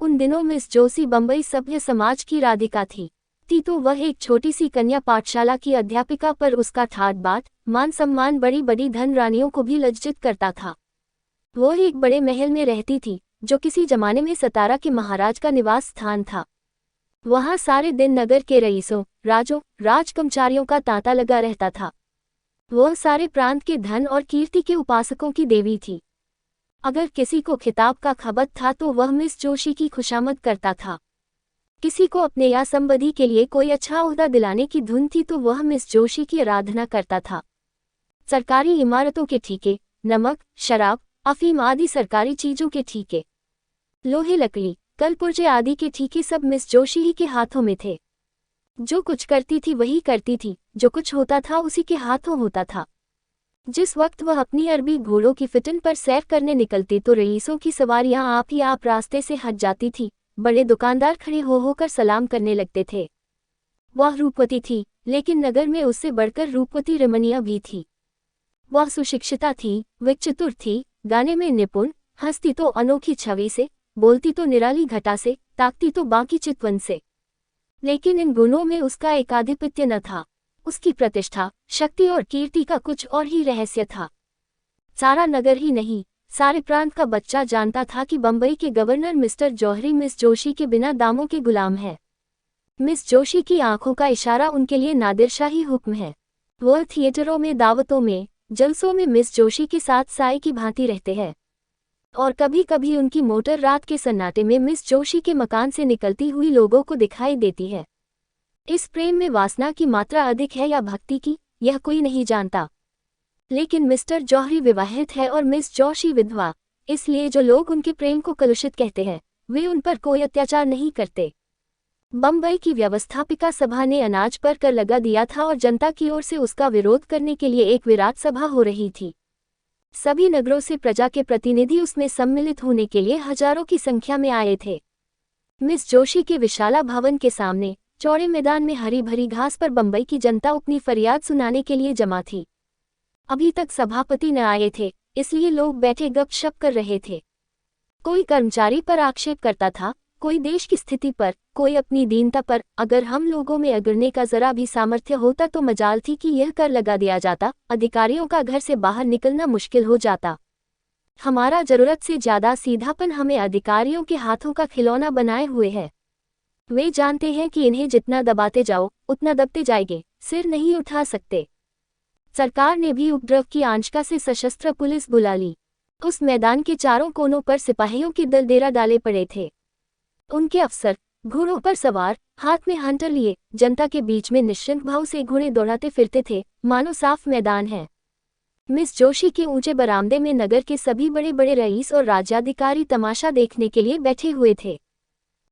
उन दिनों मिस जोशी बम्बई सभ्य समाज की राधिका थी। तो वह एक छोटी सी कन्या पाठशाला की अध्यापिका, पर उसका ठाट बाट, मान सम्मान बड़ी बड़ी धन रानियों को भी लज्जित करता था। वो एक बड़े महल में रहती थी, जो किसी जमाने में सतारा के महाराज का निवास स्थान था। वहां सारे दिन नगर के रईसों, राजों, राजकर्मचारियों का तांता लगा रहता था। वह सारे प्रांत के धन और कीर्ति के उपासकों की देवी थी। अगर किसी को खिताब का खबत था तो वह मिस जोशी की खुशामद करता था। किसी को अपने या संबंधी के लिए कोई अच्छा ओहदा दिलाने की धुन थी तो वह मिस जोशी की आराधना करता था। सरकारी इमारतों के ठीके, नमक, शराब, अफीम आदि सरकारी चीजों के ठीके, लोहे लकड़ी, कल पुर्जे आदि के ठीके सब मिस जोशी ही के हाथों में थे। जो कुछ करती थी वही करती थी, जो कुछ होता था उसी के हाथों होता था। जिस वक्त वह अपनी अरबी घोड़ों की फिटन पर सैर करने निकलती तो रईसों की सवारियां आप ही आप रास्ते से हट जाती थी। बड़े दुकानदार खड़े हो होकर सलाम करने लगते थे। वह रूपवती थी, लेकिन नगर में उससे बढ़कर रूपवती रमणिया भी थी। वह सुशिक्षिता थी, विचतुर थी, गाने में निपुण, हंसती तो अनोखी छवि से, बोलती तो निराली घटा से, ताकती तो बाकी चितवन से। लेकिन इन गुणों में उसका एकाधिपत्य न था। उसकी प्रतिष्ठा, शक्ति और कीर्ति का कुछ और ही रहस्य था। सारा नगर ही नहीं, सारे प्रांत का बच्चा जानता था कि बंबई के गवर्नर मिस्टर जौहरी मिस जोशी के बिना दामों के गुलाम है। मिस जोशी की आंखों का इशारा उनके लिए नादिरशाही हुक्म है। वह थिएटरों में, दावतों में, जलसों में मिस जोशी के साथ साए की भांति रहते हैं। और कभी कभी उनकी मोटर रात के सन्नाटे में मिस जोशी के मकान से निकलती हुई लोगों को दिखाई देती है। इस प्रेम में वासना की मात्रा अधिक है या भक्ति की, यह कोई नहीं जानता। लेकिन मिस्टर जौहरी विवाहित है और मिस जोशी विधवा, इसलिए जो लोग उनके प्रेम को कलुषित कहते हैं, वे उन पर कोई अत्याचार नहीं करते। बंबई की व्यवस्थापिका सभा ने अनाज पर कर लगा दिया था और जनता की ओर से उसका विरोध करने के लिए एक विराट सभा हो रही थी। सभी नगरों से प्रजा के प्रतिनिधि उसमें सम्मिलित होने के लिए हजारों की संख्या में आए थे। मिस जोशी के विशाला भवन के सामने चौड़े मैदान में हरी भरी घास पर बंबई की जनता अपनी फरियाद सुनाने के लिए जमा थी। अभी तक सभापति न आए थे, इसलिए लोग बैठे गपशप कर रहे थे। कोई कर्मचारी पर आक्षेप करता था, कोई देश की स्थिति पर, कोई अपनी दीनता पर। अगर हम लोगों में अगरने का जरा भी सामर्थ्य होता तो मजाल थी कि यह कर लगा दिया जाता, अधिकारियों का घर से बाहर निकलना मुश्किल हो जाता। हमारा जरूरत से ज्यादा सीधापन हमें अधिकारियों के हाथों का खिलौना बनाए हुए है। वे जानते हैं कि इन्हें जितना दबाते जाओ उतना दबते जाएंगे, सिर नहीं उठा सकते। सरकार ने भी उपद्रव की आंचका से सशस्त्र पुलिस बुला ली। उस मैदान के चारों कोनों पर सिपाहियों के दल डेरा डाले पड़े थे। उनके अफसर घोड़ों पर सवार, हाथ में हंटर लिए, जनता के बीच में निश्चिंत भाव से घोड़े दौड़ाते फिरते थे, मानो साफ मैदान है। मिस जोशी के ऊंचे बरामदे में नगर के सभी बड़े बड़े रईस और राज्याधिकारी तमाशा देखने के लिए बैठे हुए थे।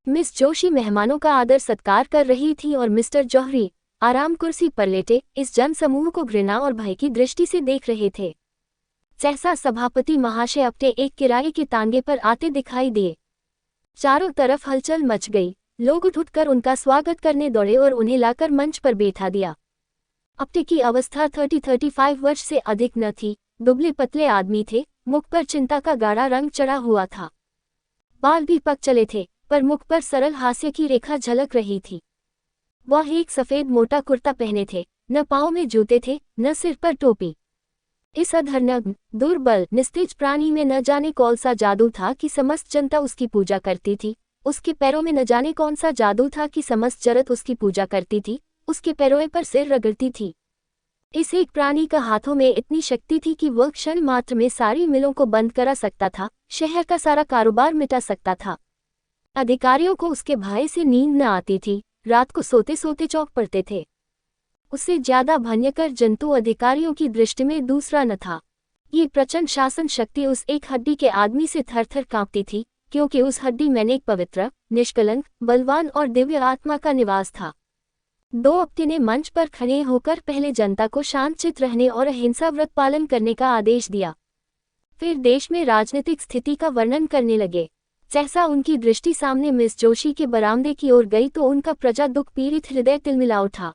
मिस जोशी मेहमानों का आदर सत्कार कर रही थी और मिस्टर जौहरी आराम कुर्सी पर लेटे इस जन समूह को घृणा और भय की दृष्टि से देख रहे थे। सहसा सभापति महाशय अपने एक किराए के तांगे पर आते दिखाई दिए। चारों तरफ हलचल मच गई। लोग उठकर उनका स्वागत करने दौड़े और उन्हें लाकर मंच पर बैठा दिया। अपटे की अवस्था 30-35 वर्ष से अधिक न थी। दुबले पतले आदमी थे, मुख पर चिंता का गाढ़ा रंग चढ़ा हुआ था। बाल भी पक चले थे, पर मुख पर सरल हास्य की रेखा झलक रही थी। वह एक सफेद मोटा कुर्ता पहने थे, न पाँव में जूते थे, न सिर पर टोपी। इस अधर्नग्न, दुर्बल, निस्तेज प्राणी में न जाने कौन सा जादू था कि समस्त जनता उसकी पूजा करती थी। उसके पैरों में न जाने कौन सा जादू था कि समस्त जगत उसकी पूजा करती थी, उसके पैरों पर सिर रगड़ती थी। इस एक प्राणी का हाथों में इतनी शक्ति थी कि वह क्षण मात्र में सारी मिलों को बंद करा सकता था, शहर का सारा कारोबार मिटा सकता था। अधिकारियों को उसके भय से नींद न आती थी, रात को सोते सोते चौंक पड़ते थे। उससे ज्यादा भयंकर जंतु अधिकारियों की दृष्टि में दूसरा न था। ये प्रचंड शासन शक्ति उस एक हड्डी के आदमी से थर-थर कांपती थी, क्योंकि उस हड्डी में एक पवित्र, निष्कलंक, बलवान और दिव्य आत्मा का निवास था। दो अपने ने मंच पर खड़े होकर पहले जनता को शांतचित्त रहने और अहिंसा व्रत पालन करने का आदेश दिया। फिर देश में राजनीतिक स्थिति का वर्णन करने लगे। सहसा उनकी दृष्टि सामने मिस जोशी के बरामदे की ओर गई तो उनका प्रजा दुख पीड़ित हृदय तिलमिला उठा।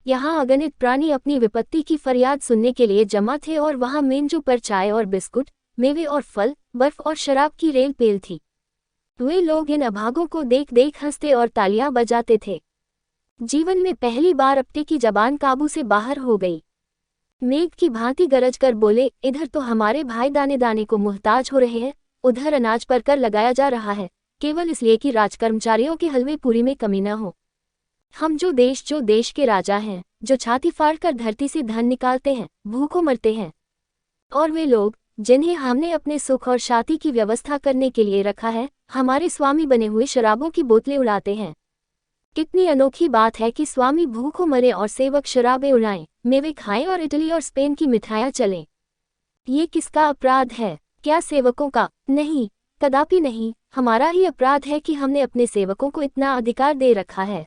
यहाँ अगणित प्राणी अपनी विपत्ति की फरियाद सुनने के लिए जमा थे और वहाँ मेंजों पर चाय और बिस्कुट, मेवे और फल, बर्फ और शराब की रेल पेल थी। वे लोग इन अभागों को देख देख हंसते और तालियां बजाते थे। जीवन में पहली बार अपटे की जबान काबू से बाहर हो गई। मेघ की भांति गरज कर बोले, इधर तो हमारे भाई दाने दाने को मुहताज हो रहे हैं, उधर अनाज पर कर लगाया जा रहा है, केवल इसलिए कि राजकर्मचारियों के हलवे पूरी में कमी न हो। हम जो देश के राजा हैं, जो छाती फाड़ कर धरती से धन निकालते हैं, भूखों मरते हैं। और वे लोग जिन्हें हमने अपने सुख और शांति की व्यवस्था करने के लिए रखा है, हमारे स्वामी बने हुए शराबों की बोतलें उड़ाते हैं। कितनी अनोखी बात है कि स्वामी भूखों मरे और सेवक शराबें उड़ाएं, मेवे खाएं और इटली और स्पेन की मिठाइयाँ चलें। ये किसका अपराध है? क्या सेवकों का? नहीं, कदापि नहीं। हमारा ही अपराध है कि हमने अपने सेवकों को इतना अधिकार दे रखा है।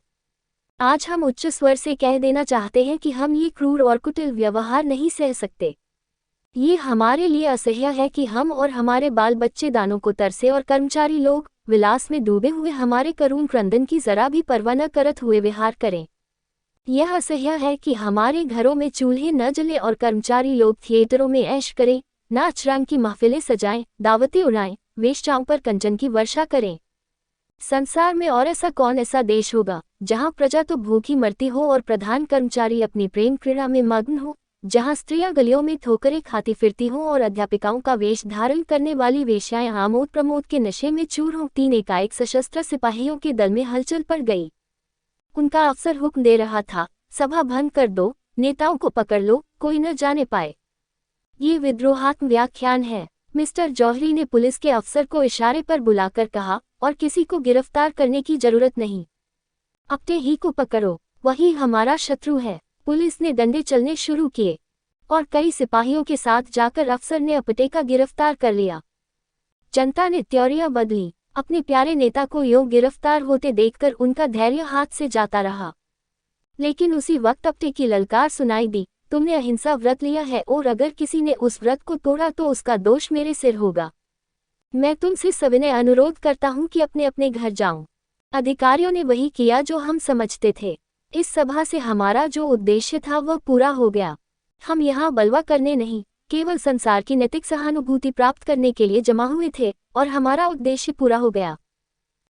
आज हम उच्च स्वर से कह देना चाहते हैं कि हम ये क्रूर और कुटिल व्यवहार नहीं सह सकते। ये हमारे लिए असह्य है कि हम और हमारे बाल बच्चे दानों को तरसे और कर्मचारी लोग विलास में डूबे हुए हमारे करुण क्रंदन की जरा भी परवाह न करत हुए विहार करें। यह असह्य है कि हमारे घरों में चूल्हे न जले और कर्मचारी लोग थिएटरों में ऐश करें, नाच रंग की महफिलें सजाएं, दावतें उड़ाएं, वेश्याओं पर कंचन की वर्षा करें। संसार में और ऐसा देश होगा जहां प्रजा तो भूखी मरती हो और प्रधान कर्मचारी अपनी प्रेम क्रीड़ा में मग्न हो, जहां स्त्रियां गलियों में ठोकरें खाती फिरती हों और अध्यापिकाओं का वेश धारण करने वाली वेश्याएं आमोद प्रमोद के नशे में चूर हों। तीन एकाएक सशस्त्र सिपाहियों के दल में हलचल पड़ गई। उनका अफसर हुक्म दे रहा था, सभा भंग कर दो, नेताओं को पकड़ लो, कोई न जाने पाए। ये विद्रोहात्मक व्याख्यान है। मिस्टर जौहरी ने पुलिस के अफसर को इशारे पर बुलाकर कहा, और किसी को गिरफ्तार करने की जरूरत नहीं, अपने ही को पकड़ो, वही हमारा शत्रु है। पुलिस ने डंडे चलने शुरू किए और कई सिपाहियों के साथ जाकर अफसर ने अपटे का गिरफ्तार कर लिया। जनता ने त्योरियां बदली। अपने प्यारे नेता को यूं गिरफ्तार होते देखकर उनका धैर्य हाथ से जाता रहा। लेकिन उसी वक्त अपटे की ललकार सुनाई दी, तुमने अहिंसा व्रत लिया है और अगर किसी ने उस व्रत को तोड़ा तो उसका दोष मेरे सिर होगा। मैं तुमसे सविनय अनुरोध करता हूं कि अपने अपने घर जाऊं। अधिकारियों ने वही किया जो हम समझते थे। इस सभा से हमारा जो उद्देश्य था वह पूरा हो गया। हम यहाँ बलवा करने नहीं, केवल संसार की नैतिक सहानुभूति प्राप्त करने के लिए जमा हुए थे और हमारा उद्देश्य पूरा हो गया।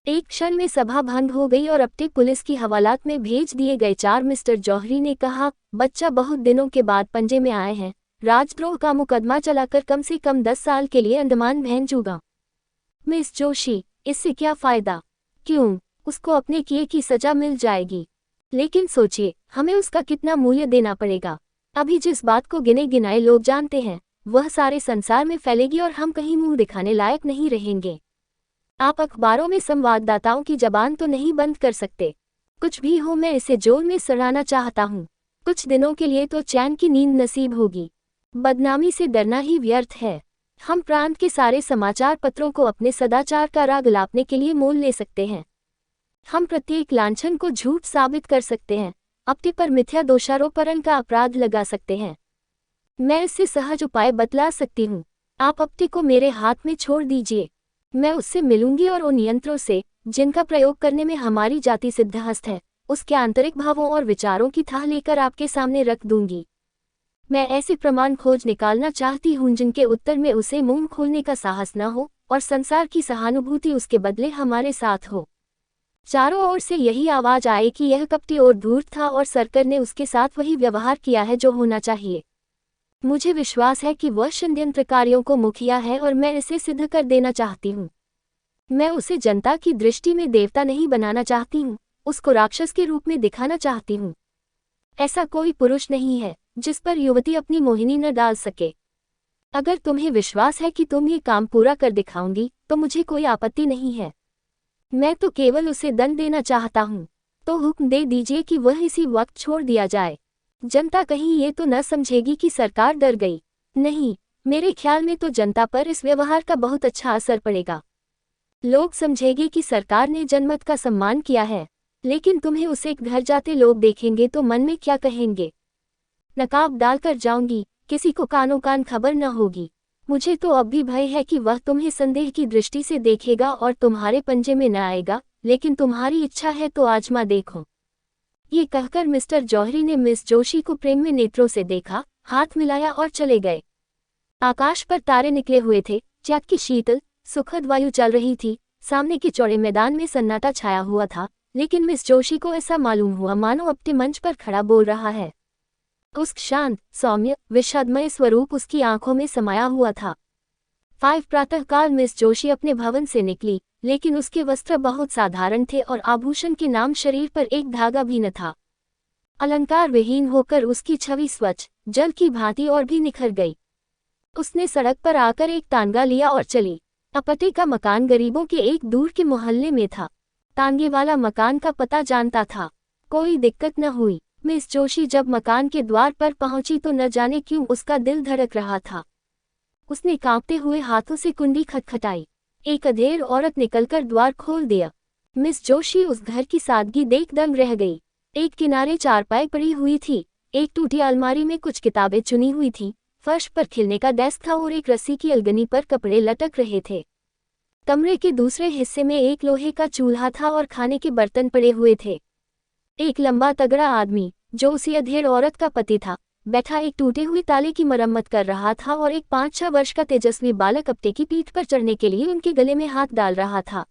एक क्षण में सभा भंग हो गई और अपटे पुलिस की हवालात में भेज दिए गए। चार मिस्टर जौहरी ने कहा, बच्चा बहुत दिनों के बाद पंजे में आए हैं, राजद्रोह का मुकदमा चलाकर कम से कम 10 साल के लिए अंडमान भेजूंगा। मिस जोशी, इससे क्या फायदा? क्यों, उसको अपने किए की सजा मिल जाएगी, लेकिन सोचिए हमें उसका कितना मूल्य देना पड़ेगा। अभी जिस बात को गिने गिनाए लोग जानते हैं वह सारे संसार में फैलेगी और हम कहीं मुंह दिखाने लायक नहीं रहेंगे। आप अखबारों में संवाददाताओं की जबान तो नहीं बंद कर सकते। कुछ भी हो, मैं इसे जोर में सराहना चाहता हूँ। कुछ दिनों के लिए तो चैन की नींद नसीब होगी। बदनामी से डरना ही व्यर्थ है। हम प्रांत के सारे समाचार पत्रों को अपने सदाचार का राग लापने के लिए मोल ले सकते हैं। हम प्रत्येक लांछन को झूठ साबित कर सकते हैं, अपने पर मिथ्या दोषारोपण का अपराध लगा सकते हैं। मैं इससे सहज उपाय बतला सकती हूँ। आप अपने को मेरे हाथ में छोड़ दीजिए। मैं उससे मिलूंगी और उन यंत्रों से जिनका प्रयोग करने में हमारी जाति सिद्धहस्त है, उसके आंतरिक भावों और विचारों की थाह लेकर आपके सामने रख दूंगी। मैं ऐसे प्रमाण खोज निकालना चाहती हूँ जिनके उत्तर में उसे मुंह खोलने का साहस न हो और संसार की सहानुभूति उसके बदले हमारे साथ हो। चारों ओर से यही आवाज आए कि यह कपटी और धूर्त था और सरकार ने उसके साथ वही व्यवहार किया है जो होना चाहिए। मुझे विश्वास है कि वह षड्यंत्रकारियों को मुखिया है और मैं इसे सिद्ध कर देना चाहती हूँ। मैं उसे जनता की दृष्टि में देवता नहीं बनाना चाहती हूँ, उसको राक्षस के रूप में दिखाना चाहती हूँ। ऐसा कोई पुरुष नहीं है जिस पर युवती अपनी मोहिनी न डाल सके। अगर तुम्हें विश्वास है कि तुम ये काम पूरा कर दिखाऊंगी तो मुझे कोई आपत्ति नहीं है। मैं तो केवल उसे दंड देना चाहता हूँ, तो हुक्म दे दीजिए कि वह इसी वक्त छोड़ दिया जाए। जनता कहीं ये तो न समझेगी कि सरकार डर गई। नहीं, मेरे ख्याल में तो जनता पर इस व्यवहार का बहुत अच्छा असर पड़ेगा। लोग समझेंगे कि सरकार ने जनमत का सम्मान किया है, लेकिन तुम्हें उसे घर जाते लोग देखेंगे तो मन में क्या कहेंगे। नकाब डालकर जाऊंगी, किसी को कानो कान खबर न होगी। मुझे तो अब भी भय है कि वह तुम्हें संदेह की दृष्टि से देखेगा और तुम्हारे पंजे में न आएगा, लेकिन तुम्हारी इच्छा है तो आजमा देखो। ये कहकर मिस्टर जौहरी ने मिस जोशी को प्रेम में नेत्रों से देखा, हाथ मिलाया और चले गए। आकाश पर तारे निकले हुए थे, चैत की शीतल सुखद वायु चल रही थी, सामने के चौड़े मैदान में सन्नाटा छाया हुआ था, लेकिन मिस जोशी को ऐसा मालूम हुआ मानो अपने मंच पर खड़ा बोल रहा है। उस शांत, सौम्य, विषादमय स्वरूप उसकी आंखों में समाया हुआ था। 5 प्रातःकाल मिस जोशी अपने भवन से निकली, लेकिन उसके वस्त्र बहुत साधारण थे और आभूषण के नाम शरीर पर एक धागा भी न था। अलंकार विहीन होकर उसकी छवि स्वच्छ, जल की भांति और भी निखर गई। उसने सड़क पर आकर एक तांगा लिया और चली। अपटे का मकान गरीबों के एक दूर के मोहल्ले में था। तांगे वाला मकान का पता जानता था। कोई दिक्कत न हुई। मिस जोशी जब मकान के द्वार पर पहुंची तो न जाने क्यों उसका दिल धड़क रहा था। उसने कांपते हुए हाथों से कुंडी खटखटाई। एक अधेड़ औरत निकलकर द्वार खोल दिया। मिस जोशी उस घर की सादगी देख दंग रह गई। एक किनारे चारपाई पड़ी हुई थी, एक टूटी अलमारी में कुछ किताबें चुनी हुई थी, फर्श पर खिलने का डेस्क था और एक रस्सी की अलगनी पर कपड़े लटक रहे थे। कमरे के दूसरे हिस्से में एक लोहे का चूल्हा था और खाने के बर्तन पड़े हुए थे। एक लंबा तगड़ा आदमी, जो उसी अधेड़ औरत का पति था, बैठा एक टूटे हुए ताले की मरम्मत कर रहा था और एक 5-6 वर्ष का तेजस्वी बालक अपटे की पीठ पर चढ़ने के लिए उनके गले में हाथ डाल रहा था।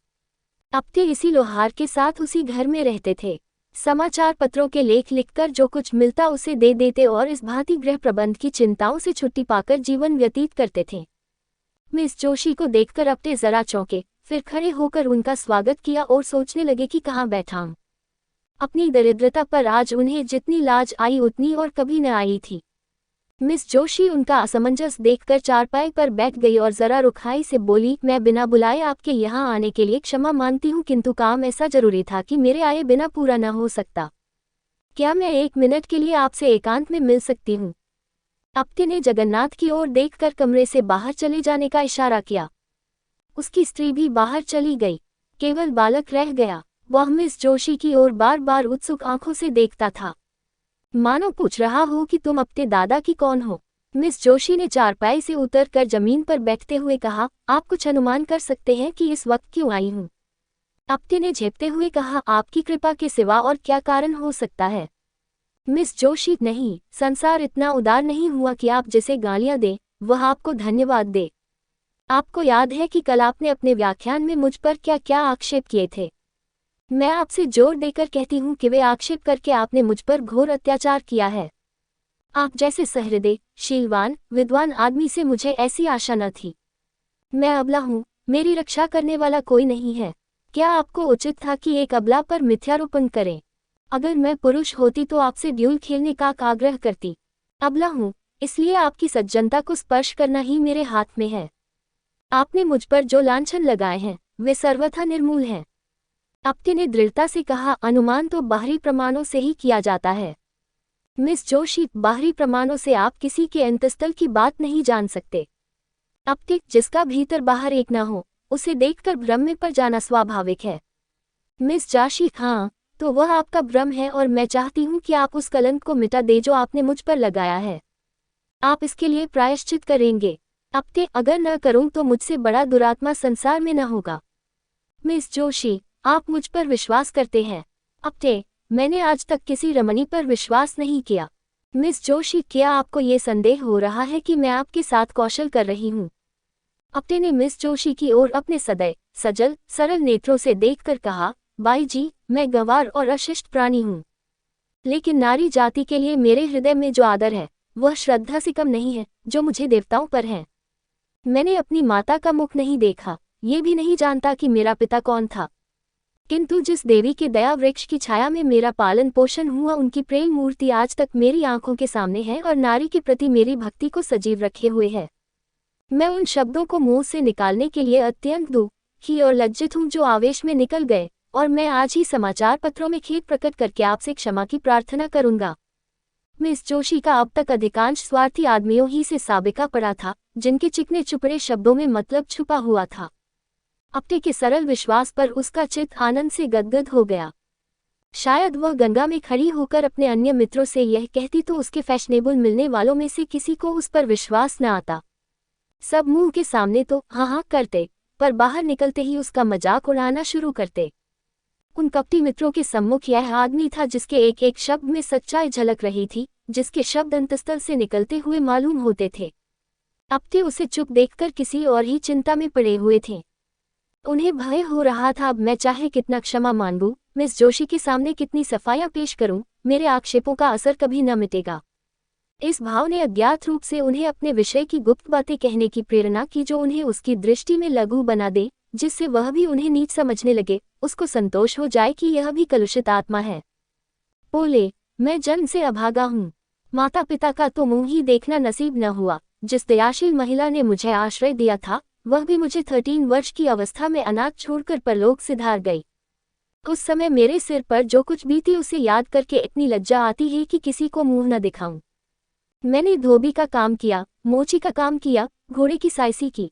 अपटे इसी लोहार के साथ उसी घर में रहते थे। समाचार पत्रों के लेख लिखकर जो कुछ मिलता उसे दे देते और इस भांति गृह प्रबंध की चिंताओं से छुट्टी पाकर जीवन व्यतीत करते थे। मिस जोशी को देखकर अपटे जरा चौंके, फिर खड़े होकर उनका स्वागत किया और सोचने लगे कि कहाँ बैठाऊं। अपनी दरिद्रता पर आज उन्हें जितनी लाज आई उतनी और कभी न आई थी। मिस जोशी उनका असमंजस देखकर चारपाई पर बैठ गई और जरा रुखाई से बोली, मैं बिना बुलाए आपके यहाँ आने के लिए क्षमा मांगती हूँ, किंतु काम ऐसा जरूरी था कि मेरे आए बिना पूरा न हो सकता। क्या मैं 1 मिनट के लिए आपसे एकांत में मिल सकती हूँ? अपटे ने जगन्नाथ की ओर देखकर कमरे से बाहर चले जाने का इशारा किया। उसकी स्त्री भी बाहर चली गई। केवल बालक रह गया। वह मिस जोशी की ओर बार बार उत्सुक आंखों से देखता था, मानो पूछ रहा हो कि तुम अपने दादा की कौन हो। मिस जोशी ने चारपाई से उतरकर जमीन पर बैठते हुए कहा, आप कुछ अनुमान कर सकते हैं कि इस वक्त क्यों आई हूँ? अपटे ने झेपते हुए कहा, आपकी कृपा के सिवा और क्या कारण हो सकता है? मिस जोशी, नहीं, संसार इतना उदार नहीं हुआ कि आप जिसे गालियां दे वह आपको धन्यवाद दे। आपको याद है कि कल आपने अपने व्याख्यान में मुझ पर क्या क्या आक्षेप किए थे? मैं आपसे जोर देकर कहती हूँ कि वे आक्षेप करके आपने मुझ पर घोर अत्याचार किया है। आप जैसे सहृदय, शीलवान, विद्वान आदमी से मुझे ऐसी आशा न थी। मैं अबला हूँ, मेरी रक्षा करने वाला कोई नहीं है। क्या आपको उचित था कि एक अबला पर मिथ्यारोपण करें? अगर मैं पुरुष होती तो आपसे ड्यूल खेलने का आग्रह करती। अबला हूँ, इसलिए आपकी सज्जनता को स्पर्श करना ही मेरे हाथ में है। आपने मुझ पर जो लांछन लगाए हैं वे सर्वथा निर्मूल हैं। अपटे ने दृढ़ता से कहा, अनुमान तो बाहरी प्रमाणों से ही किया जाता है। मिस जोशी, बाहरी प्रमाणों से आप किसी के अंतस्थल की बात नहीं जान सकते। अपटे, जिसका भीतर बाहर एक न हो उसे देखकर भ्रम में पड़ जाना स्वाभाविक है। मिस जोशी, हाँ, तो वह आपका भ्रम है और मैं चाहती हूँ कि आप उस कलंक को मिटा दे जो आपने मुझ पर लगाया है। आप इसके लिए प्रायश्चित करेंगे? अपटे, अगर न करूँ तो मुझसे बड़ा दुरात्मा संसार में न होगा। मिस जोशी, आप मुझ पर विश्वास करते हैं? अपटे, मैंने आज तक किसी रमणी पर विश्वास नहीं किया। मिस जोशी, क्या आपको ये संदेह हो रहा है कि मैं आपके साथ कौशल कर रही हूँ? अपटे ने मिस जोशी की ओर अपने सदैव सजल सरल नेत्रों से देखकर कहा, बाई जी, मैं गंवार और अशिष्ट प्राणी हूँ, लेकिन नारी जाति के लिए मेरे हृदय में जो आदर है वह श्रद्धा से कम नहीं है जो मुझे देवताओं पर है। मैंने अपनी माता का मुख नहीं देखा, ये भी नहीं जानता कि मेरा पिता कौन था, किंतु जिस देवी के दया वृक्ष की छाया में मेरा पालन पोषण हुआ उनकी प्रेम मूर्ति आज तक मेरी आंखों के सामने है और नारी के प्रति मेरी भक्ति को सजीव रखे हुए है। मैं उन शब्दों को मुंह से निकालने के लिए अत्यंत दुखी और लज्जित हूँ जो आवेश में निकल गए, और मैं आज ही समाचार पत्रों में खेद प्रकट करके आपसे क्षमा की प्रार्थना करूंगा। मिस जोशी का अब तक अधिकांश स्वार्थी आदमियों ही से साबिका पड़ा था, जिनके चिकने चुपड़े शब्दों में मतलब छुपा हुआ था। अपटे के सरल विश्वास पर उसका चित्त आनंद से गदगद हो गया। शायद वह गंगा में खड़ी होकर अपने अन्य मित्रों से यह कहती तो उसके फैशनेबल मिलने वालों में से किसी को उस पर विश्वास न आता। सब मुंह के सामने तो हाँ हाँ करते, पर बाहर निकलते ही उसका मजाक उड़ाना शुरू करते। उन कपटी मित्रों के सम्मुख यह आदमी था जिसके एक एक शब्द में सच्चाई झलक रही थी, जिसके शब्द अंतस्थल से निकलते हुए मालूम होते थे। अपटे उसे चुप देखकर किसी और ही चिंता में पड़े हुए थे। उन्हें भय हो रहा था, अब मैं चाहे कितना क्षमा मांगूं, मिस जोशी के सामने कितनी सफाइयां पेश करूं, मेरे आक्षेपों का असर कभी न मिटेगा। इस भाव ने अज्ञात रूप से उन्हें अपने विषय की गुप्त बातें कहने की प्रेरणा की, जो उन्हें उसकी दृष्टि में लघु बना दे, जिससे वह भी उन्हें नीच समझने लगे, उसको संतोष हो जाए कि यह भी कलुषित आत्मा है। बोले, मैं जन्म से अभागा हूँ। माता पिता का तो मुंह ही देखना नसीब न हुआ। जिस दयाशील महिला ने मुझे आश्रय दिया था, वह भी मुझे 13 वर्ष की अवस्था में अनाथ छोड़कर परलोक सिधार गई। उस समय मेरे सिर पर जो कुछ बीती उसे याद करके इतनी लज्जा आती है कि किसी को मुंह न दिखाऊं। मैंने धोबी का काम किया, मोची का काम किया, घोड़े की साइसी की,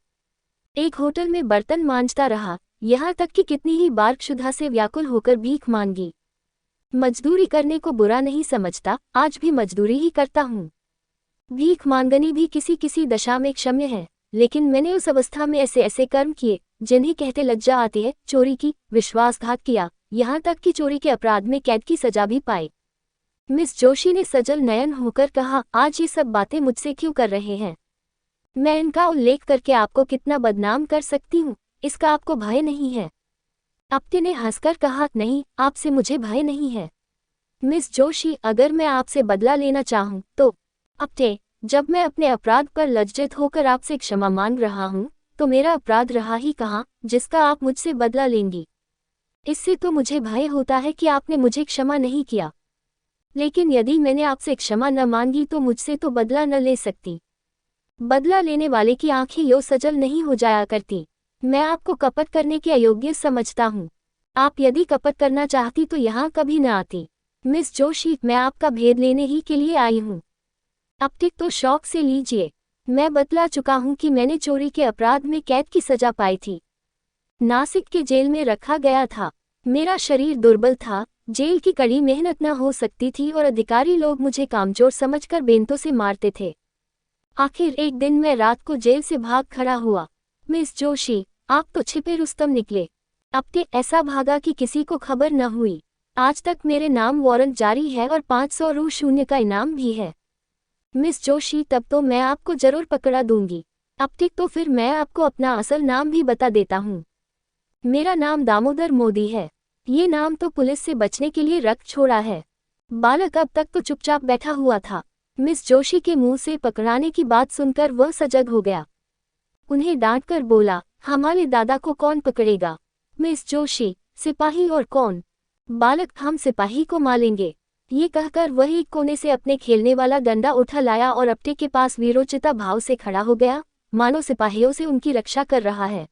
एक होटल में बर्तन मांजता रहा, यहाँ तक कि कितनी ही बार क्षुधा से व्याकुल होकर भीख मांगी। मजदूरी करने को बुरा नहीं समझता, आज भी मजदूरी ही करता हूँ। भीख मांगनी भी किसी किसी दशा में क्षम्य है, लेकिन मैंने उस अवस्था में ऐसे ऐसे कर्म किए जिन्हें कहते लज्जा आती है। चोरी की, विश्वासघात किया, यहाँ तक कि चोरी के अपराध में कैद की सजा भी पाई। मिस जोशी ने सजल नयन होकर कहा, आज ये सब बातें मुझसे क्यों कर रहे हैं? मैं इनका उल्लेख करके आपको कितना बदनाम कर सकती हूँ, इसका आपको भय नहीं है? अपटे ने हंसकर कहा, नहीं, आपसे मुझे भय नहीं है। मिस जोशी, अगर मैं आपसे बदला लेना चाहूँ तो? अपटे, जब मैं अपने अपराध पर लज्जित होकर आपसे क्षमा मांग रहा हूँ, तो मेरा अपराध रहा ही कहाँ, जिसका आप मुझसे बदला लेंगी? इससे तो मुझे भय होता है कि आपने मुझे क्षमा नहीं किया। लेकिन यदि मैंने आपसे क्षमा न मांगी तो मुझसे तो बदला न ले सकती। बदला लेने वाले की आंखें यो सजल नहीं हो जाया करती। मैं आपको कपट करने के अयोग्य समझता हूँ। आप यदि कपट करना चाहती तो यहाँ कभी न आती। मिस जोशी, मैं आपका भेद लेने ही के लिए आई हूँ। अब तक तो शौक से लीजिए। मैं बतला चुका हूँ कि मैंने चोरी के अपराध में कैद की सजा पाई थी। नासिक के जेल में रखा गया था। मेरा शरीर दुर्बल था, जेल की कड़ी मेहनत न हो सकती थी और अधिकारी लोग मुझे कामचोर समझकर बेंतों से मारते थे। आखिर एक दिन मैं रात को जेल से भाग खड़ा हुआ। मिस जोशी, आप तो छिपे रुस्तम निकले। अब ते ऐसा भागा कि किसी को खबर न हुई। आज तक मेरे नाम वारंट जारी है और 500 रू शून्य का इनाम भी है। मिस जोशी, तब तो मैं आपको जरूर पकड़ा दूंगी। अब तक तो फिर मैं आपको अपना असल नाम भी बता देता हूँ। मेरा नाम दामोदर मोदी है। ये नाम तो पुलिस से बचने के लिए रख छोड़ा है। बालक अब तक तो चुपचाप बैठा हुआ था। मिस जोशी के मुंह से पकड़ाने की बात सुनकर वह सजग हो गया। उन्हें डांटकर बोला, हमारे दादा को कौन पकड़ेगा? मिस जोशी, सिपाही और कौन? बालक, हम सिपाही को मारेंगे। ये कहकर वह एक कोने से अपने खेलने वाला डंडा उठा लाया और अपटे के पास वीरोचिता भाव से खड़ा हो गया, मानो सिपाहियों से उनकी रक्षा कर रहा है।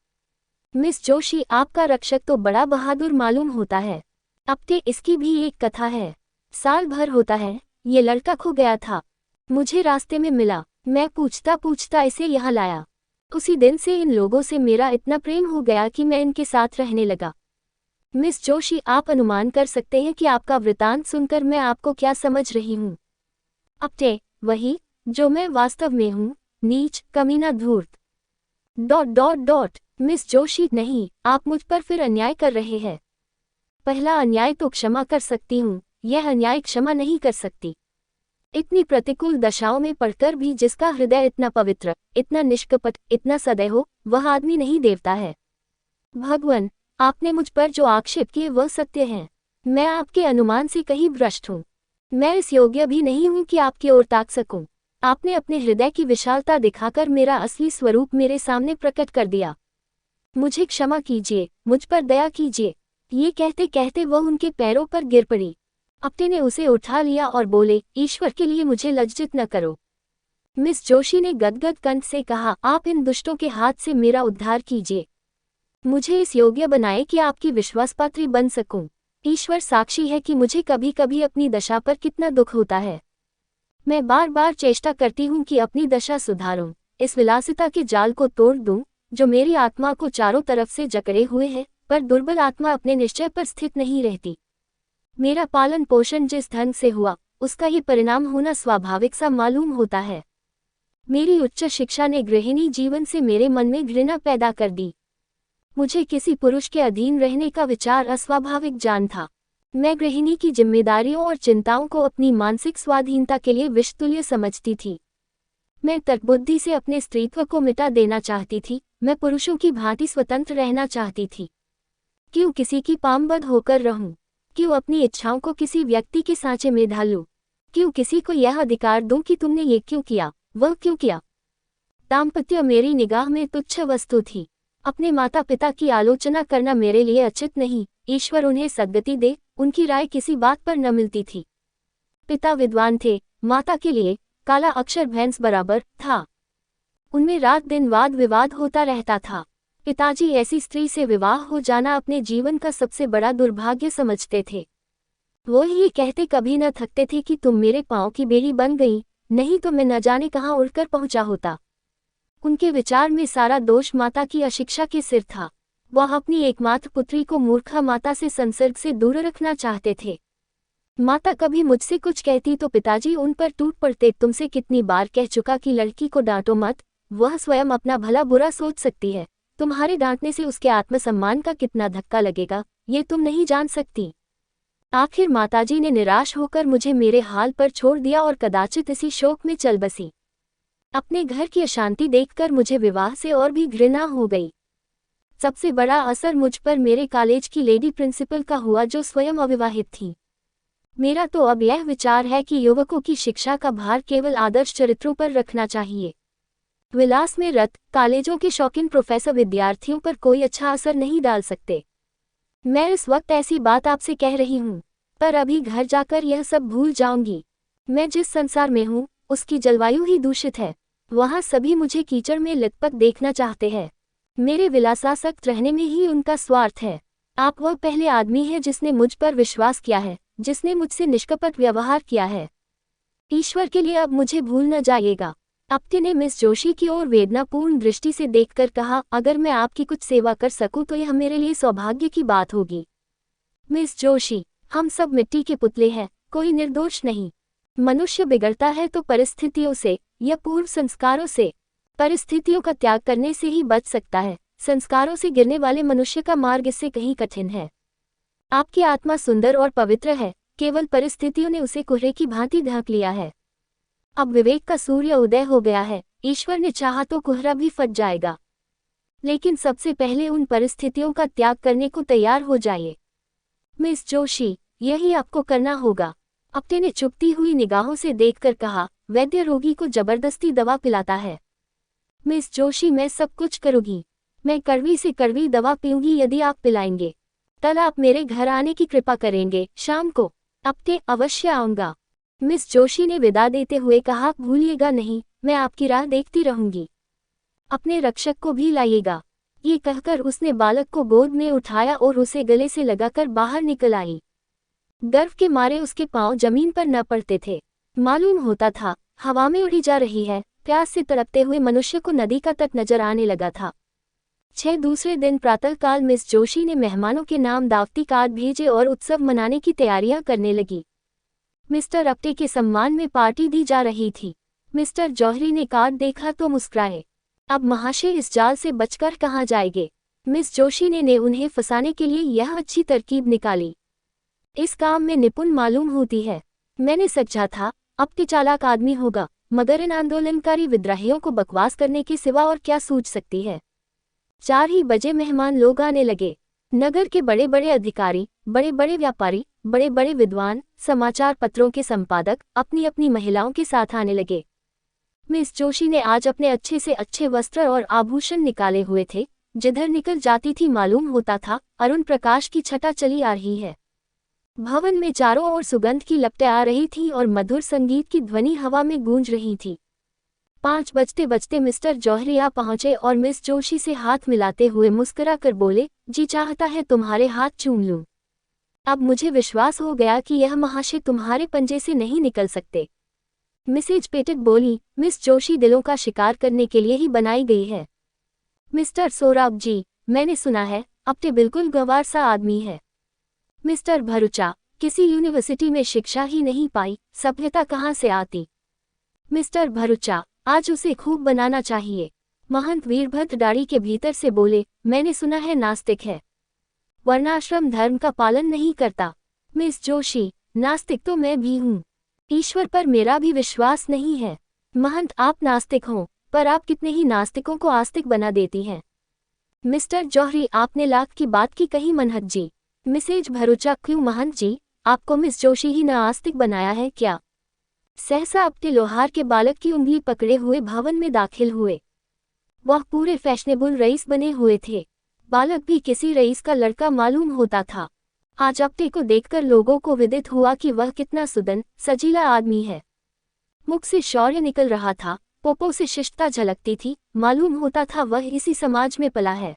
मिस जोशी, आपका रक्षक तो बड़ा बहादुर मालूम होता है। अपटे, इसकी भी एक कथा है। साल भर होता है, ये लड़का खो गया था। मुझे रास्ते में मिला, मैं पूछता पूछता इसे यहाँ लाया। उसी दिन से इन लोगों से मेरा इतना प्रेम हो गया कि मैं इनके साथ रहने लगा। मिस जोशी, आप अनुमान कर सकते हैं कि आपका वृतांत सुनकर मैं आपको क्या समझ रही हूँ? अपटे, वही जो मैं वास्तव में हूँ, नीच, कमीना, धूर्त। Dot dot dot. Miss Joshi, नहीं, आप मुझ पर फिर अन्याय कर रहे हैं। पहला अन्याय तो क्षमा कर सकती हूँ, यह अन्याय क्षमा नहीं कर सकती। इतनी प्रतिकूल दशाओं में पढ़कर भी जिसका हृदय इतना पवित्र, इतना निष्कपट, इतना सदैव हो, वह आदमी नहीं देवता है। भगवान, आपने मुझ पर जो आक्षेप किए वह सत्य हैं। मैं आपके अनुमान से कहीं भ्रष्ट हूँ। मैं इस योग्य भी नहीं हूँ कि आपकी ओर ताक सकूं। आपने अपने हृदय की विशालता दिखाकर मेरा असली स्वरूप मेरे सामने प्रकट कर दिया। मुझे क्षमा कीजिए, मुझ पर दया कीजिए। ये कहते कहते वह उनके पैरों पर गिर पड़ी। अपटे ने उसे उठा लिया और बोले, ईश्वर के लिए मुझे लज्जित न करो। मिस जोशी ने गदगद कंठ से कहा, आप इन दुष्टों के हाथ से मेरा उद्धार कीजिए। मुझे इस योग्य बनाए कि आपकी विश्वासपात्री बन सकूं। ईश्वर साक्षी है कि मुझे कभी कभी अपनी दशा पर कितना दुख होता है। मैं बार बार चेष्टा करती हूँ कि अपनी दशा सुधारूं, इस विलासिता के जाल को तोड़ दूं, जो मेरी आत्मा को चारों तरफ से जकड़े हुए है, पर दुर्बल आत्मा अपने निश्चय पर स्थित नहीं रहती। मेरा पालन पोषण जिस ढंग से हुआ, उसका ये परिणाम होना स्वाभाविक सा मालूम होता है। मेरी उच्च शिक्षा ने गृहिणी जीवन से मेरे मन में घृणा पैदा कर दी। मुझे किसी पुरुष के अधीन रहने का विचार अस्वाभाविक जान था। मैं गृहिणी की जिम्मेदारियों और चिंताओं को अपनी मानसिक स्वाधीनता के लिए विषतुल्य समझती थी। मैं तर्कबुद्धि से अपने स्त्रीत्व को मिटा देना चाहती थी। मैं पुरुषों की भांति स्वतंत्र रहना चाहती थी। क्यों किसी की पामबद्ध होकर रहूं? क्यों अपनी इच्छाओं को किसी व्यक्ति के सांचे में ढालूं? क्यों किसी को यह अधिकार दूं कि तुमने ये क्यों किया, वह क्यों किया? दाम्पत्य मेरी निगाह में तुच्छ वस्तु थी। अपने माता पिता की आलोचना करना मेरे लिए उचित नहीं। ईश्वर उन्हें सद्गति दे, उनकी राय किसी बात पर न मिलती थी। पिता विद्वान थे, माता के लिए काला अक्षर भैंस बराबर था। उनमें रात दिन वाद विवाद होता रहता था। पिताजी ऐसी स्त्री से विवाह हो जाना अपने जीवन का सबसे बड़ा दुर्भाग्य समझते थे। वो ये कहते कभी न थकते थे कि तुम मेरे पांव की बेड़ी बन गई, नहीं तो मैं न जाने कहाँ उड़कर पहुंचा होता। उनके विचार में सारा दोष माता की अशिक्षा के सिर था। वह अपनी एकमात्र पुत्री को मूर्खा माता से संसर्ग से दूर रखना चाहते थे। माता कभी मुझसे कुछ कहती तो पिताजी उन पर टूट पड़ते। तुमसे कितनी बार कह चुका कि लड़की को डांटो मत, वह स्वयं अपना भला बुरा सोच सकती है। तुम्हारे डांटने से उसके आत्मसम्मान का कितना धक्का लगेगा, ये तुम नहीं जान सकती। आखिर माताजी ने निराश होकर मुझे मेरे हाल पर छोड़ दिया और कदाचित इसी शोक में चल बसी। अपने घर की अशांति देखकर मुझे विवाह से और भी घृणा हो गई। सबसे बड़ा असर मुझ पर मेरे कॉलेज की लेडी प्रिंसिपल का हुआ, जो स्वयं अविवाहित थी। मेरा तो अब यह विचार है कि युवकों की शिक्षा का भार केवल आदर्श चरित्रों पर रखना चाहिए। विलास में रत कॉलेजों के शौकीन प्रोफेसर विद्यार्थियों पर कोई अच्छा असर नहीं डाल सकते। मैं इस वक्त ऐसी बात आपसे कह रही हूँ, पर अभी घर जाकर यह सब भूल जाऊंगी। मैं जिस संसार में हूँ उसकी जलवायु ही दूषित है। वहाँ सभी मुझे कीचड़ में लिपट देखना चाहते हैं। मेरे विलासासक्त रहने में ही उनका स्वार्थ है। आप वह पहले आदमी हैं जिसने मुझ पर विश्वास किया है, जिसने मुझसे निष्कपट व्यवहार किया है। ईश्वर के लिए अब मुझे भूल न जाइएगा। अपने ने मिस जोशी की ओर वेदनापूर्ण दृष्टि से देखकर कहा, अगर मैं आपकी कुछ सेवा कर सकूं तो यह मेरे लिए सौभाग्य की बात होगी। मिस जोशी, हम सब मिट्टी के पुतले हैं, कोई निर्दोष नहीं। मनुष्य बिगड़ता है तो परिस्थितियों से या पूर्व संस्कारों से। परिस्थितियों का त्याग करने से ही बच सकता है। संस्कारों से गिरने वाले मनुष्य का मार्ग इससे कहीं कठिन है। आपकी आत्मा सुंदर और पवित्र है, केवल परिस्थितियों ने उसे कोहरे की भांति ढक लिया है। अब विवेक का सूर्य उदय हो गया है, ईश्वर ने चाहा तो कोहरा भी फट जाएगा। लेकिन सबसे पहले उन परिस्थितियों का त्याग करने को तैयार हो जाइए। मिस जोशी, यही आपको करना होगा। अपने ने चुपती हुई निगाहों से देखकर कहा, वैद्य रोगी को जबरदस्ती दवा पिलाता है। मिस जोशी, मैं सब कुछ करूंगी। मैं कड़वी से कड़वी दवा पीऊंगी यदि आप पिलाएंगे। कल आप मेरे घर आने की कृपा करेंगे, शाम को। अपने अवश्य आऊंगा। मिस जोशी ने विदा देते हुए कहा, भूलिएगा नहीं, मैं आपकी राह देखती रहूंगी। अपने रक्षक को भी लाइएगा। ये कहकर उसने बालक को गोद में उठाया और उसे गले से लगाकर बाहर निकल आई। गर्व के मारे उसके पांव जमीन पर न पड़ते थे। मालूम होता था हवा में उड़ी जा रही है। प्यास से तड़पते हुए मनुष्य को नदी का तट नजर आने लगा था। दूसरे दिन प्रातःकाल मिस जोशी ने मेहमानों के नाम दावती कार्ड भेजे और उत्सव मनाने की तैयारियां करने लगी। मिस्टर अपटे के सम्मान में पार्टी दी जा रही थी। मिस्टर जौहरी ने कार्ड देखा तो मुस्कुराए। अब महाशय इस जाल से बचकर कहाँ जाएंगे? मिस जोशी ने उन्हें फंसाने के लिए यह अच्छी तरकीब निकाली। इस काम में निपुण मालूम होती है। मैंने समझा था अपटे चालाक आदमी होगा, मगर इन आंदोलनकारी विद्रोहियों को बकवास करने के सिवा और क्या सूझ सकती है। 4 ही बजे मेहमान लोग आने लगे। नगर के बड़े बड़े अधिकारी, बड़े बड़े व्यापारी, बड़े बड़े विद्वान, समाचार पत्रों के संपादक अपनी अपनी महिलाओं के साथ आने लगे। मिस जोशी ने आज अपने अच्छे से अच्छे वस्त्र और आभूषण निकाले हुए थे। जिधर निकल जाती थी मालूम होता था अरुण प्रकाश की छटा चली आ रही है। भवन में चारों ओर सुगंध की लपटें आ रही थीं और मधुर संगीत की ध्वनि हवा में गूंज रही थी। 5 बजते बजते मिस्टर जौहरी आ पहुंचे और मिस जोशी से हाथ मिलाते हुए मुस्कुरा कर बोले, जी चाहता है तुम्हारे हाथ चूम लूं। अब मुझे विश्वास हो गया कि यह महाशय तुम्हारे पंजे से नहीं निकल सकते। मिसेज पेटिट बोली, मिस जोशी दिलों का शिकार करने के लिए ही बनाई गई है। मिस्टर सोराब जी, मैंने सुना है अपटे बिल्कुल गंवार सा आदमी है। मिस्टर भरूचा, किसी यूनिवर्सिटी में शिक्षा ही नहीं पाई, सभ्यता कहाँ से आती। मिस्टर भरूचा, आज उसे खूब बनाना चाहिए। महंत वीरभद्र दाढ़ी के भीतर से बोले, मैंने सुना है नास्तिक है, वर्णाश्रम धर्म का पालन नहीं करता। मिस जोशी, नास्तिक तो मैं भी हूँ। ईश्वर पर मेरा भी विश्वास नहीं है। महंत, आप नास्तिक हों, पर आप कितने ही नास्तिकों को आस्तिक बना देती हैं। मिस्टर जौहरी, आपने लाख की बात की कही मनहत जी। मिसेज भरूचा, क्यों महंत जी, आपको मिस जोशी ही न आस्तिक बनाया है क्या? सहसा अपने लोहार के बालक की उंगली पकड़े हुए भवन में दाखिल हुए। वह पूरे फैशनेबल रईस बने हुए थे। बालक भी किसी रईस का लड़का मालूम होता था। आज अपने को देखकर लोगों को विदित हुआ कि वह कितना सुदन सजीला आदमी है। मुख से शौर्य निकल रहा था, पोपो से शिष्टता झलकती थी, मालूम होता था वह इसी समाज में पला है।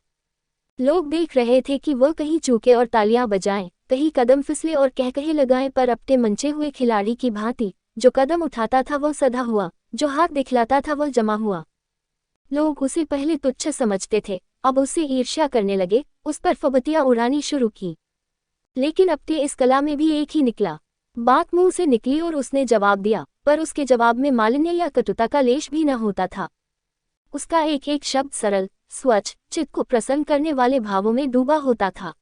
लोग देख रहे थे कि वह कहीं चूके और तालियां बजाएं, कहीं कदम फिसले और कहकहे लगाएं, पर अपने मंचे हुए खिलाड़ी की भांति जो कदम उठाता था वह सधा हुआ, जो हाथ दिखलाता था वह जमा हुआ। लोग उसे पहले तुच्छ समझते थे, अब उससे ईर्ष्या करने लगे, उस पर फबतियां उड़ानी शुरू की। लेकिन अपने इस कला में भी एक ही निकला। बात मुंह से निकली और उसने जवाब दिया, पर उसके जवाब में मालिन्य या कटुता का लेश भी न होता था। उसका एक एक शब्द सरल, स्वच्छ, चित्त को प्रसन्न करने वाले भावों में डूबा होता था।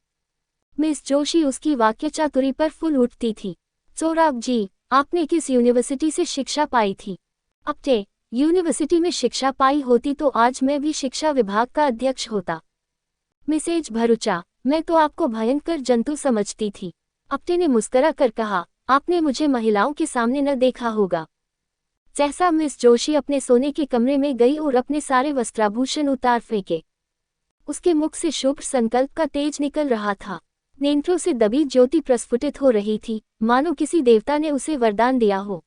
मिस जोशी उसकी वाक्य चातुरी पर फूल उठती थी। सोराब जी, आपने किस यूनिवर्सिटी से शिक्षा पाई थी? अपने यूनिवर्सिटी में शिक्षा पाई होती तो आज मैं भी शिक्षा विभाग का अध्यक्ष होता। मिसेज भरूचा, मैं तो आपको भयंकर जंतु समझती थी। अपने ने मुस्करा कर कहा, आपने मुझे महिलाओं के सामने न देखा होगा। सहसा मिस जोशी अपने सोने के कमरे में गई और अपने सारे वस्त्राभूषण उतार फेंके। उसके मुख से शुभ संकल्प का तेज निकल रहा था। नेत्रों से दबी ज्योति प्रस्फुटित हो रही थी, मानो किसी देवता ने उसे वरदान दिया हो।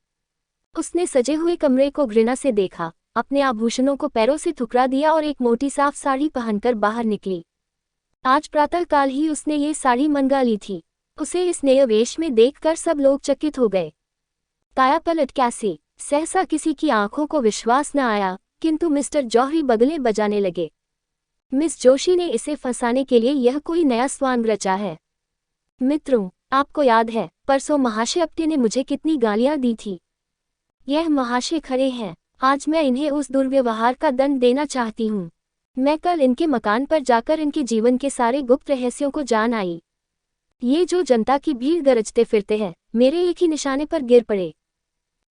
उसने सजे हुए कमरे को घृणा से देखा, अपने आभूषणों को पैरों से ठुकरा दिया और एक मोटी साफ साड़ी पहनकर बाहर निकली। आज प्रातःकाल ही उसने ये साड़ी मंगा ली थी। उसे इस नए वेश में देखकर सब लोग चकित हो गए। कायापलट कैसे? सहसा किसी की आंखों को विश्वास न आया, किंतु मिस्टर जौहरी बगले बजाने लगे। मिस जोशी ने इसे फंसाने के लिए यह कोई नया स्वांग रचा है। मित्रों, आपको याद है परसों महाशय अपने ने मुझे कितनी गालियां दी थी? यह महाशय खड़े हैं, आज मैं इन्हें उस दुर्व्यवहार का दंड देना चाहती हूँ। मैं कल इनके मकान पर जाकर इनके जीवन के सारे गुप्त रहस्यों को जान आई। ये जो जनता की भीड़ गरजते फिरते हैं, मेरे एक ही निशाने पर गिर पड़े।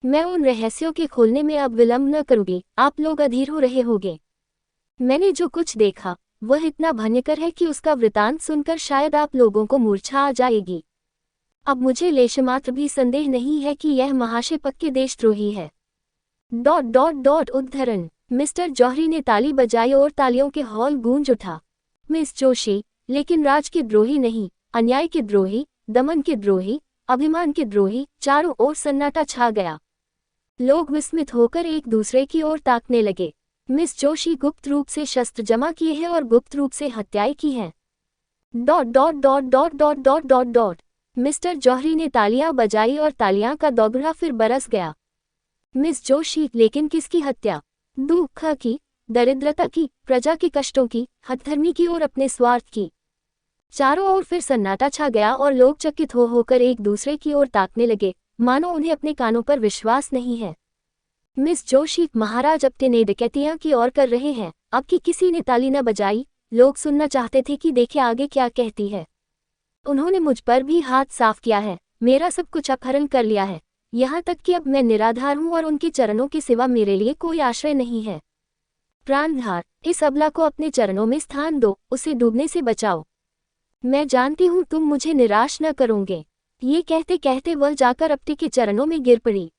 मैं उन रहस्यों के खोलने में अब विलंब न करूंगी, आप लोग अधीर हो रहे होंगे। मैंने जो कुछ देखा वह इतना भयंकर है कि उसका वृतांत सुनकर शायद आप लोगों को मूर्छा आ जाएगी। अब मुझे लेशमात्र भी संदेह नहीं है कि यह महाशय पक्के देशद्रोही है। ... उद्धरण। मिस्टर जौहरी ने ताली बजाई और तालियों के हॉल गूंज उठा। मिस जोशी, लेकिन राज के द्रोही नहीं, अन्याय के द्रोही, दमन के द्रोही, अभिमान के द्रोही। चारों ओर सन्नाटा छा गया। लोग विस्मित होकर एक दूसरे की ओर ताकने लगे। मिस जोशी गुप्त रूप से शस्त्र जमा किए हैं और गुप्त रूप से हत्याएं की हैं। ... मिस्टर जौहरी ने तालियां बजाई और तालियां का दोगला फिर बरस गया। मिस जोशी, लेकिन किसकी हत्या? दुख की, दरिद्रता की, प्रजा के कष्टों की, हठधर्मी की और अपने स्वार्थ की। चारों ओर फिर सन्नाटा छा गया और लोग चकित हो होकर एक दूसरे की ओर ताकने लगे, मानो उन्हें अपने कानों पर विश्वास नहीं है। मिस जोशी, महाराज अपने डकैतियां की ओर कर रहे हैं। अब कि किसी ने ताली न बजाई, लोग सुनना चाहते थे कि देखे आगे क्या कहती है। उन्होंने मुझ पर भी हाथ साफ किया है, मेरा सब कुछ अपहरण कर लिया है, यहाँ तक कि अब मैं निराधार हूँ और उनके चरणों के सिवा मेरे लिए कोई आश्रय नहीं है। प्राणधार, इस अबला को अपने चरणों में स्थान दो, उसे डूबने से बचाओ। मैं जानती हूँ तुम मुझे निराश न करोगे। ये कहते कहते वह जाकर अपने के चरणों में गिर पड़ी।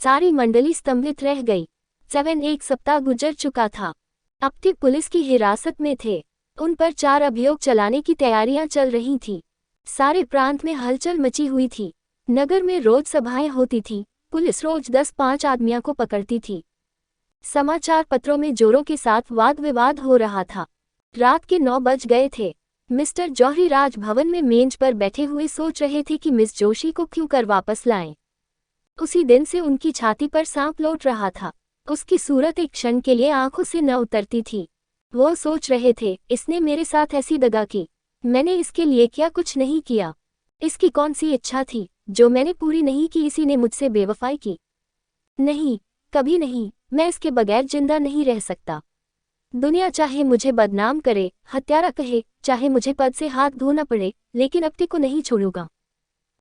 सारी मंडली स्तंभित रह गई। 1 सप्ताह गुजर चुका था। अपने पुलिस की हिरासत में थे। उन पर 4 अभियोग चलाने की तैयारियां चल रही थी। सारे प्रांत में हलचल मची हुई थी। नगर में रोज सभाएं होती थी। पुलिस रोज 10-5 आदमियों को पकड़ती थी। समाचार पत्रों में जोरों के साथ वाद विवाद हो रहा था। रात के 9 बज गए थे। मिस्टर जौहरी राजभवन में मेज पर बैठे हुए सोच रहे थे कि मिस जोशी को क्यों कर वापस लाएं। उसी दिन से उनकी छाती पर सांप लौट रहा था। उसकी सूरत एक क्षण के लिए आंखों से न उतरती थी। वो सोच रहे थे, इसने मेरे साथ ऐसी दगा की, मैंने इसके लिए क्या कुछ नहीं किया। इसकी कौन सी इच्छा थी जो मैंने पूरी नहीं की? इसी ने मुझसे बेवफाई की? नहीं, कभी नहीं। मैं इसके बगैर जिंदा नहीं रह सकता। दुनिया चाहे मुझे बदनाम करे, हत्यारा कहे, चाहे मुझे पद से हाथ धोना पड़े, लेकिन अपने को नहीं छोड़ूंगा।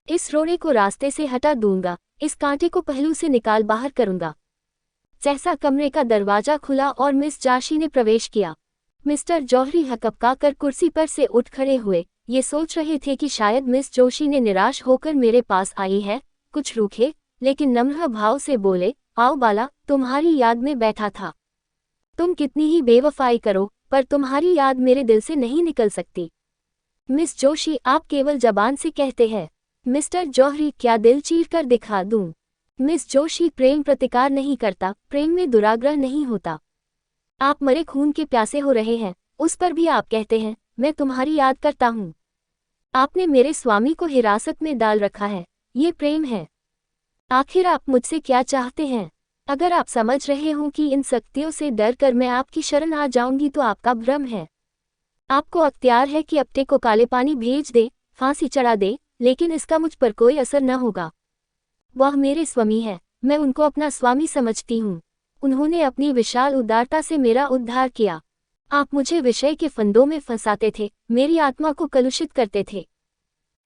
इस रोड़े को रास्ते से हटा दूंगा, इस कांटे को पहलू से निकाल बाहर करूंगा। सहसा कमरे का दरवाजा खुला और मिस जोशी ने प्रवेश किया। मिस्टर जौहरी हकपका कर कुर्सी पर से उठ खड़े हुए, ये सोच रहे थे कि शायद मिस जोशी ने निराश होकर मेरे पास आई है। कुछ रूखे लेकिन नम्र भाव से बोले, आओ बाला, तुम्हारी याद में बैठा था। तुम कितनी ही बेवफाई करो, पर तुम्हारी याद मेरे दिल से नहीं निकल सकती। मिस जोशी, आप केवल जबान से कहते हैं। मिस्टर जौहरी, क्या दिल चीर कर दिखा दूं? मिस जोशी, प्रेम प्रतिकार नहीं करता, प्रेम में दुराग्रह नहीं होता। आप मरे खून के प्यासे हो रहे हैं, उस पर भी आप कहते हैं मैं तुम्हारी याद करता हूँ। आपने मेरे स्वामी को हिरासत में डाल रखा है, ये प्रेम है। आखिर आप मुझसे क्या चाहते हैं? अगर आप समझ रहे हो कि इन शक्तियों से डर कर मैं आपकी शरण आ जाऊंगी तो आपका भ्रम है। आपको अख्तियार है कि अपटे को काले पानी भेज दे, फांसी चढ़ा दे, लेकिन इसका मुझ पर कोई असर न होगा। वह मेरे स्वामी है, मैं उनको अपना स्वामी समझती हूँ। उन्होंने अपनी विशाल उदारता से मेरा उद्धार किया। आप मुझे विषय के फंदों में फंसाते थे, मेरी आत्मा को कलुषित करते थे।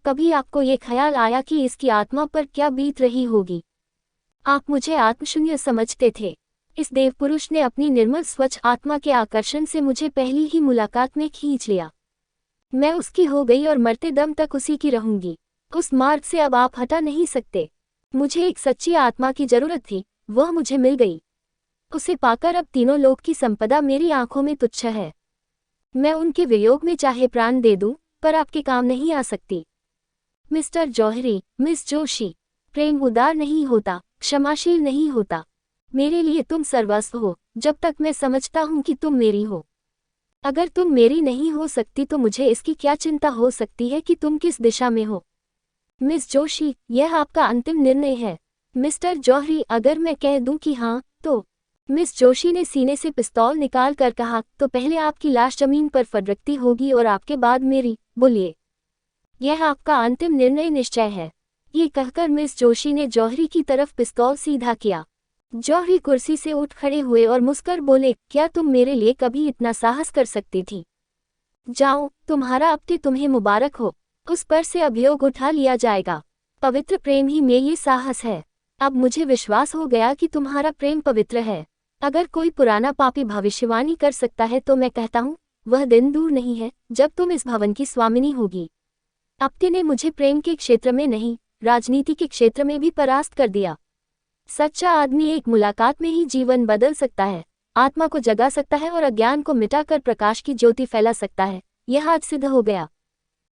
कभी आपको ये ख्याल आया कि इसकी आत्मा पर क्या बीत रही होगी? आप मुझे आत्मशून्य समझते थे। इस देवपुरुष ने अपनी निर्मल स्वच्छ आत्मा के आकर्षण से मुझे पहली ही मुलाकात में खींच लिया। मैं उसकी हो गई और मरते दम तक उसी की रहूंगी। उस मार्ग से अब आप हटा नहीं सकते। मुझे एक सच्ची आत्मा की जरूरत थी, वह मुझे मिल गई। उसे पाकर अब तीनों लोक की संपदा मेरी आंखों में तुच्छ है। मैं उनके वियोग में चाहे प्राण दे दूं, पर आपके काम नहीं आ सकती। मिस्टर जौहरी, मिस जोशी, प्रेम उदार नहीं होता, क्षमाशील नहीं होता। मेरे लिए तुम सर्वस्व हो, जब तक मैं समझता हूं कि तुम मेरी हो। अगर तुम मेरी नहीं हो सकती तो मुझे इसकी क्या चिंता हो सकती है कि तुम किस दिशा में हो? मिस जोशी, यह आपका अंतिम निर्णय है। मिस्टर जौहरी, अगर मैं कह दूं कि हाँ, तो? मिस जोशी ने सीने से पिस्तौल निकाल कर कहा, तो पहले आपकी लाश जमीन पर फटकती होगी और आपके बाद मेरी। बोलिए, यह आपका अंतिम निर्णय निश्चय है। ये कहकर मिस जोशी ने जौहरी की तरफ पिस्तौल सीधा किया। जौहरी कुर्सी से उठ खड़े हुए और मुस्कर बोले, क्या तुम मेरे लिए कभी इतना साहस कर सकती थी? जाओ, तुम्हारा अपते तुम्हें मुबारक हो। उस पर से अभियोग उठा लिया जाएगा। पवित्र प्रेम ही में ये साहस है। अब मुझे विश्वास हो गया कि तुम्हारा प्रेम पवित्र है। अगर कोई पुराना पापी भविष्यवाणी कर सकता है तो मैं कहता हूँ, वह दिन दूर नहीं है जब तुम इस भवन की स्वामिनी होगी। अपते ने मुझे प्रेम के क्षेत्र में नहीं, राजनीति के क्षेत्र में भी परास्त कर दिया। सच्चा आदमी एक मुलाकात में ही जीवन बदल सकता है, आत्मा को जगा सकता है और अज्ञान को मिटाकर प्रकाश की ज्योति फैला सकता है। यह आज सिद्ध हो गया।